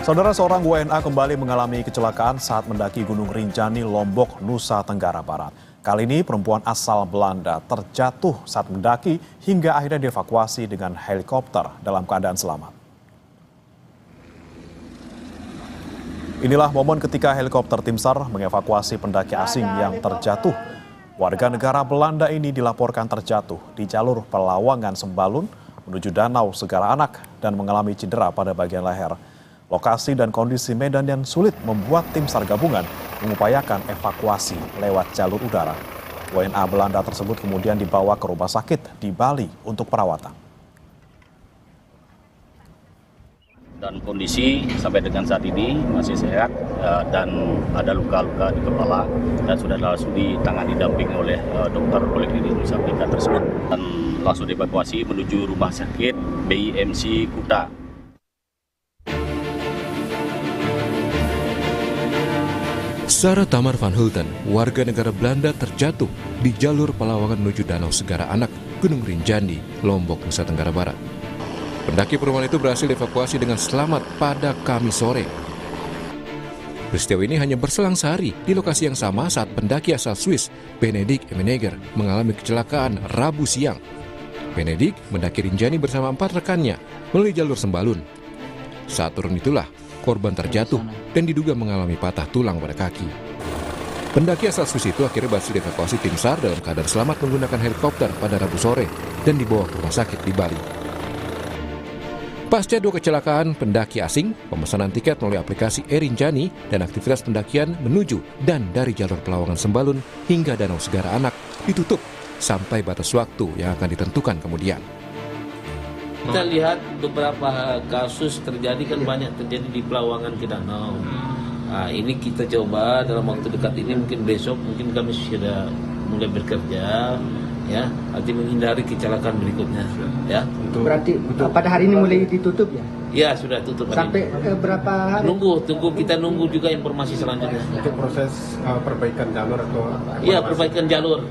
Saudara, seorang WNA kembali mengalami kecelakaan saat mendaki Gunung Rinjani, Lombok, Nusa Tenggara Barat. Kali ini perempuan asal Belanda terjatuh saat mendaki hingga akhirnya dievakuasi dengan helikopter dalam keadaan selamat. Inilah momen ketika helikopter tim SAR mengevakuasi pendaki asing yang terjatuh. Warga negara Belanda ini dilaporkan terjatuh di jalur Pelawangan Sembalun menuju Danau Segara Anak dan mengalami cedera pada bagian leher. Lokasi dan kondisi medan yang sulit membuat tim SAR gabungan mengupayakan evakuasi lewat jalur udara. WNA Belanda tersebut kemudian dibawa ke rumah sakit di Bali untuk perawatan. Dan kondisi sampai dengan saat ini masih sehat dan ada luka-luka di kepala dan sudah langsung ditangani damping oleh dokter poliklinik Nusa Penida tersebut dan langsung dievakuasi menuju rumah sakit BIMC Kuta. Sarah Tamar van Hulten, warga negara Belanda terjatuh di jalur Pelawangan menuju Danau Segara Anak, Gunung Rinjani, Lombok, Nusa Tenggara Barat. Pendaki perempuan itu berhasil dievakuasi dengan selamat pada Kamis sore. Peristiwa ini hanya berselang sehari di lokasi yang sama saat pendaki asal Swiss, Benedict Emenegger, mengalami kecelakaan Rabu siang. Benedict mendaki Rinjani bersama 4 rekannya melalui jalur Sembalun. Saat turun itulah korban terjatuh dan diduga mengalami patah tulang pada kaki. Pendaki asal Swiss itu akhirnya berhasil dievakuasi tim SAR dalam keadaan selamat menggunakan helikopter pada Rabu sore dan dibawa ke rumah sakit di Bali. Pasca 2 kecelakaan pendaki asing, pemesanan tiket melalui aplikasi Rinjani dan aktivitas pendakian menuju dan dari jalur Pelawangan Sembalun hingga Danau Segara Anak ditutup sampai batas waktu yang akan ditentukan kemudian. Kita lihat beberapa kasus terjadi kan banyak terjadi di Pelawangan ke danau. Nah, ini kita coba dalam waktu dekat ini mungkin besok mungkin kami sudah mulai bekerja ya, nanti menghindari kecelakaan berikutnya ya. Berarti pada hari ini mulai ditutup ya? Ya sudah tutup sampai berapa hari? Kita nunggu juga informasi selanjutnya. Untuk proses perbaikan jalur atau? Iya, perbaikan jalur.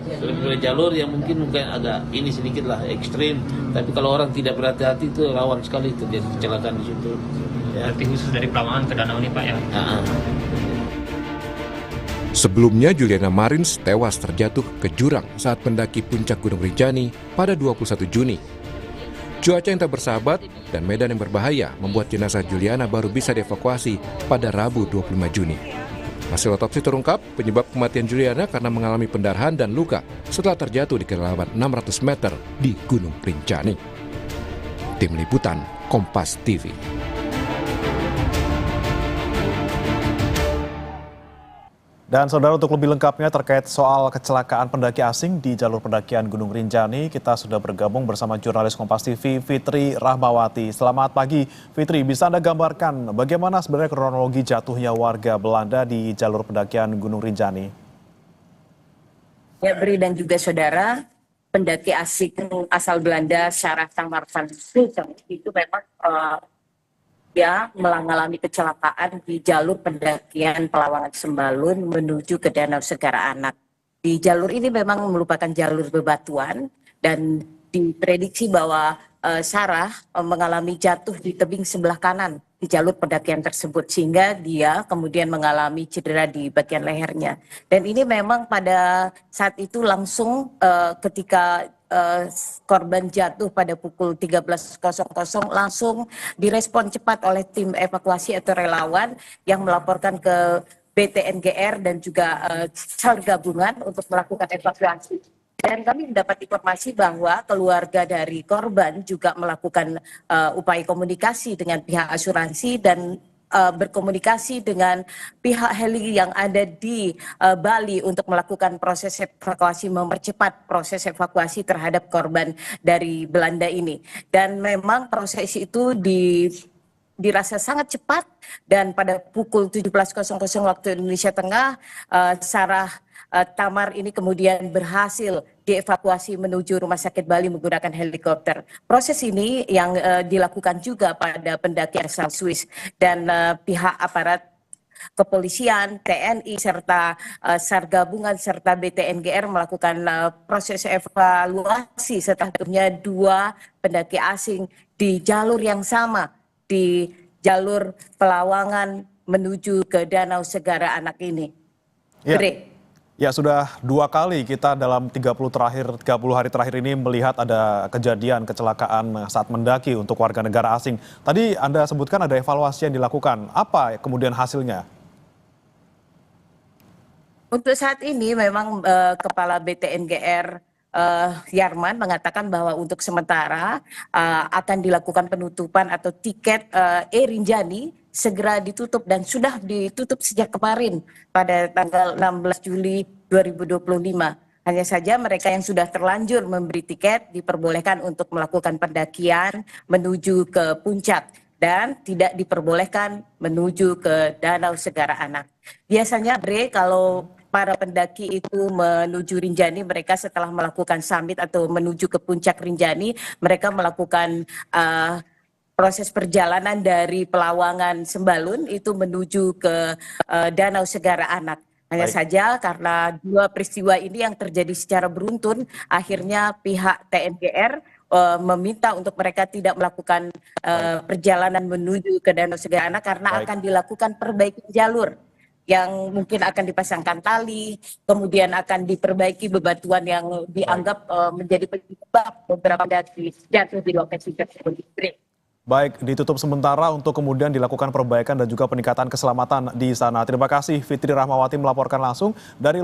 Jalur yang mungkin agak ini sedikit lah ekstrim, tapi kalau orang tidak berhati-hati itu rawan sekali terjadi kecelakaan di situ. Ya. Berarti khusus dari Pelawangan ke danau ini Pak ya? Sebelumnya Juliana Marins tewas terjatuh ke jurang saat mendaki puncak Gunung Rinjani pada 21 Juni. Cuaca yang tak bersahabat dan medan yang berbahaya membuat jenazah Juliana baru bisa dievakuasi pada Rabu 25 Juni. Hasil otopsi terungkap penyebab kematian Juliana karena mengalami pendarahan dan luka setelah terjatuh di kedalaman 600 meter di Gunung Rinjani. Tim Liputan Kompas TV. Dan saudara, untuk lebih lengkapnya terkait soal kecelakaan pendaki asing di jalur pendakian Gunung Rinjani, kita sudah bergabung bersama jurnalis Kompas TV Fitri Rahmawati. Selamat pagi Fitri, bisa Anda gambarkan bagaimana sebenarnya kronologi jatuhnya warga Belanda di jalur pendakian Gunung Rinjani? Ya, Bri dan juga saudara, pendaki asing asal Belanda Sarah Tamar van Hulten itu memang dia mengalami kecelakaan di jalur pendakian Pelawangan Sembalun menuju ke Danau Segara Anak. Di jalur ini memang merupakan jalur bebatuan dan diprediksi bahwa Sarah mengalami jatuh di tebing sebelah kanan di jalur pendakian tersebut sehingga dia kemudian mengalami cedera di bagian lehernya. Dan ini memang pada saat itu langsung ketika korban jatuh pada pukul 13.00 langsung direspon cepat oleh tim evakuasi atau relawan yang melaporkan ke BTNGR dan juga SAR gabungan untuk melakukan evakuasi. Dan kami mendapat informasi bahwa keluarga dari korban juga melakukan upaya komunikasi dengan pihak asuransi dan berkomunikasi dengan pihak heli yang ada di Bali untuk melakukan proses evakuasi, mempercepat proses evakuasi terhadap korban dari Belanda ini. Dan memang proses itu dirasa sangat cepat dan pada pukul 17.00 waktu Indonesia Tengah, Sarah Tamar ini kemudian berhasil dievakuasi menuju Rumah Sakit Bali menggunakan helikopter. Proses ini yang dilakukan juga pada pendaki asal Swiss dan pihak aparat kepolisian, TNI, serta SAR gabungan serta BTNGR melakukan proses evaluasi setelah jatuhnya 2 pendaki asing di jalur yang sama di jalur Pelawangan menuju ke Danau Segara Anak ini. Ya. Bre. Ya, sudah 2 kali kita dalam 30 hari terakhir ini melihat ada kejadian kecelakaan saat mendaki untuk warga negara asing. Tadi Anda sebutkan ada evaluasi yang dilakukan. Apa kemudian hasilnya? Untuk saat ini memang Kepala BTNGR Yarman mengatakan bahwa untuk sementara akan dilakukan penutupan atau tiket Rinjani segera ditutup dan sudah ditutup sejak kemarin pada tanggal 16 Juli 2025. Hanya saja mereka yang sudah terlanjur memberi tiket diperbolehkan untuk melakukan pendakian menuju ke puncak dan tidak diperbolehkan menuju ke Danau Segara Anak. Biasanya Bre, kalau para pendaki itu menuju Rinjani, mereka setelah melakukan summit atau menuju ke puncak Rinjani, mereka melakukan proses perjalanan dari Pelawangan Sembalun itu menuju ke Danau Segara Anak. Hanya saja karena 2 peristiwa ini yang terjadi secara beruntun, akhirnya pihak TNGR meminta untuk mereka tidak melakukan perjalanan menuju ke Danau Segara Anak karena akan dilakukan perbaikan jalur yang mungkin akan dipasangkan tali, kemudian akan diperbaiki bebatuan yang dianggap menjadi penyebab beberapa pendaki jatuh di lokasi tersebut. Baik, ditutup sementara untuk kemudian dilakukan perbaikan dan juga peningkatan keselamatan di sana. Terima kasih Fitri Rahmawati melaporkan langsung dari